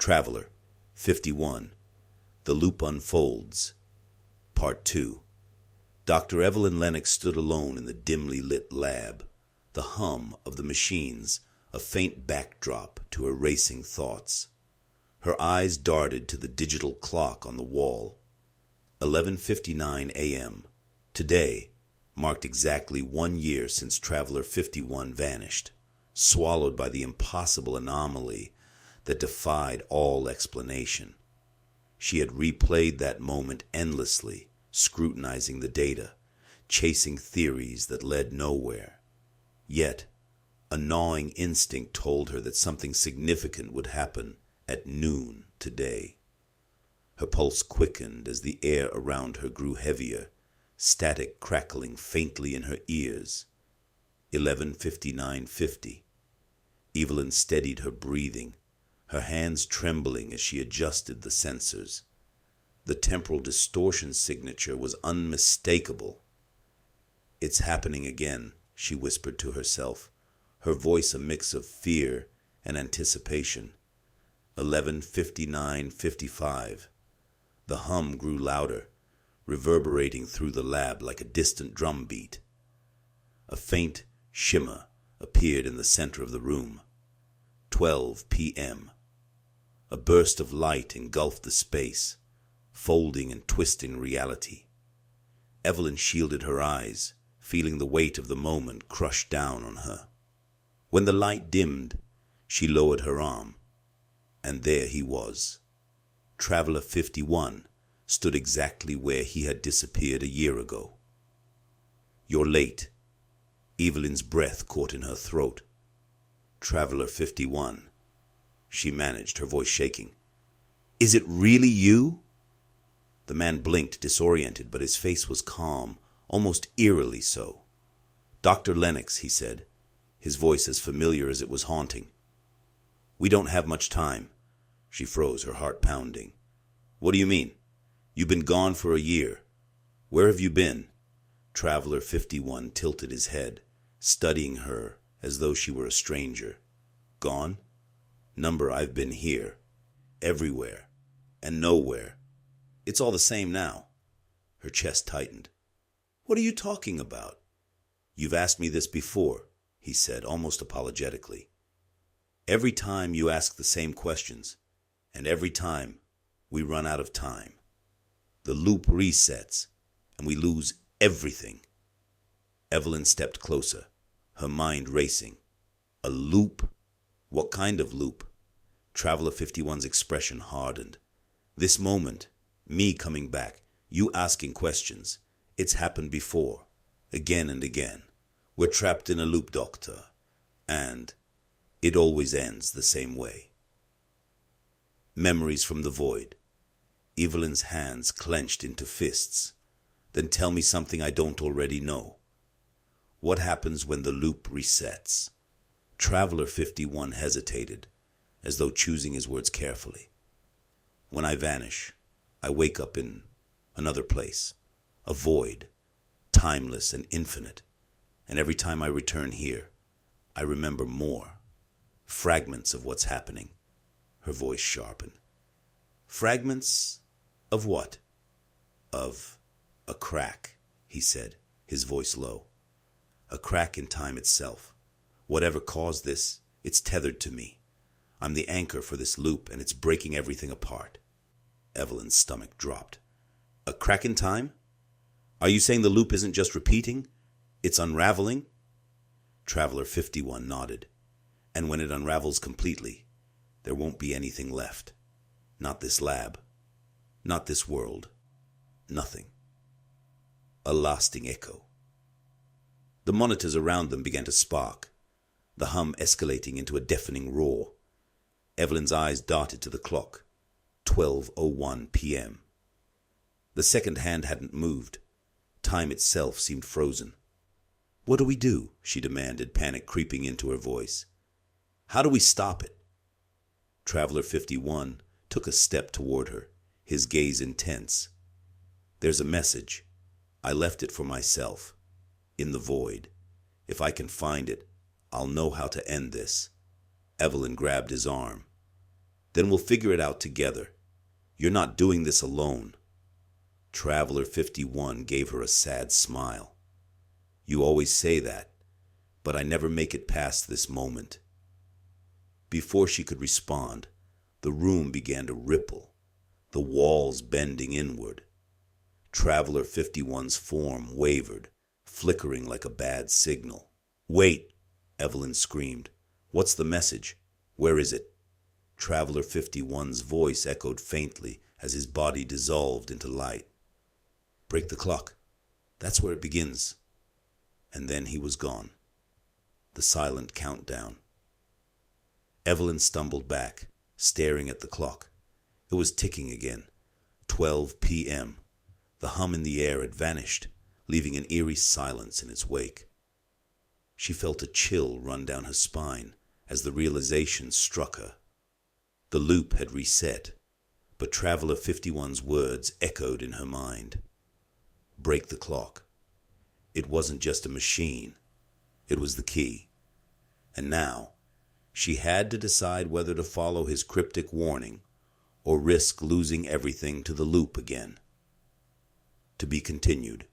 Traveler, 51. The Loop Unfolds. Part 2. Dr. Evelyn Lennox stood alone in the dimly lit lab, the hum of the machines a faint backdrop to her racing thoughts. Her eyes darted to the digital clock on the wall. 11:59 a.m. Today marked exactly 1 year since Traveler 51 vanished, swallowed by the impossible anomaly that defied all explanation. She had replayed that moment endlessly, scrutinizing the data, chasing theories that led nowhere. Yet, a gnawing instinct told her that something significant would happen at noon today. Her pulse quickened as the air around her grew heavier, static crackling faintly in her ears. 11:59:50. Evelyn steadied her breathing, her hands trembling as she adjusted the sensors. The temporal distortion signature was unmistakable. "It's happening again," she whispered to herself, her voice a mix of fear and anticipation. 11:59:55. The hum grew louder, reverberating through the lab like a distant drum beat. A faint shimmer appeared in the center of the room. 12 p.m. A burst of light engulfed the space, folding and twisting reality. Evelyn shielded her eyes, feeling the weight of the moment crush down on her. When the light dimmed, she lowered her arm, and there he was. Traveler 51 stood exactly where he had disappeared a year ago. "You're late." Evelyn's breath caught in her throat. "Traveler 51. She managed, her voice shaking. "Is it really you?" The man blinked, disoriented, but his face was calm, almost eerily so. "Dr. Lennox," he said, his voice as familiar as it was haunting. "We don't have much time." She froze, her heart pounding. "What do you mean? You've been gone for a year. Where have you been?" Traveler 51 tilted his head, studying her as though she were a stranger. "Gone? Number, I've been here. Everywhere. And nowhere. It's all the same now." Her chest tightened. "What are you talking about?" "You've asked me this before," he said, almost apologetically. "Every time you ask the same questions, and every time we run out of time. The loop resets, and we lose everything." Evelyn stepped closer, her mind racing. "A loop? What kind of loop?" Traveler 51's expression hardened. "This moment, me coming back, you asking questions, it's happened before, again and again. We're trapped in a loop, Doctor, and it always ends the same way." Memories from the void. Evelyn's hands clenched into fists. "Then tell me something I don't already know. What happens when the loop resets?" Traveler 51 hesitated, as though choosing his words carefully. "When I vanish, I wake up in another place, a void, timeless and infinite, and every time I return here, I remember more, fragments of what's happening." Her voice sharpened. "Fragments of what?" "Of a crack," he said, his voice low. "A crack in time itself. Whatever caused this, it's tethered to me. I'm the anchor for this loop, and it's breaking everything apart." Evelyn's stomach dropped. "A crack in time? Are you saying the loop isn't just repeating? It's unraveling?" Traveler 51 nodded. "And when it unravels completely, there won't be anything left. Not this lab. Not this world. Nothing." A lasting echo. The monitors around them began to spark, the hum escalating into a deafening roar. Evelyn's eyes darted to the clock. 12:01 p.m. The second hand hadn't moved. Time itself seemed frozen. "What do we do?" she demanded, panic creeping into her voice. "How do we stop it?" Traveler 51 took a step toward her, his gaze intense. "There's a message. I left it for myself. In the void. If I can find it, I'll know how to end this." Evelyn grabbed his arm. Then we'll figure it out together. You're not doing this alone. Traveler 51 gave her a sad smile. You always say that, but I never make it past this moment. Before she could respond, the room began to ripple, the walls bending inward. Traveler 51's form wavered, flickering like a bad signal. Wait, Evelyn screamed. What's the message? Where is it? Traveler 51's voice echoed faintly as his body dissolved into light. Break the clock. That's where it begins. And then he was gone. The silent countdown. Evelyn stumbled back, staring at the clock. It was ticking again. 12 p.m. The hum in the air had vanished, leaving an eerie silence in its wake. She felt a chill run down her spine as the realization struck her. The loop had reset, but Traveler 51's words echoed in her mind. Break the clock. It wasn't just a machine. It was the key. And now, she had to decide whether to follow his cryptic warning or risk losing everything to the loop again. To be continued.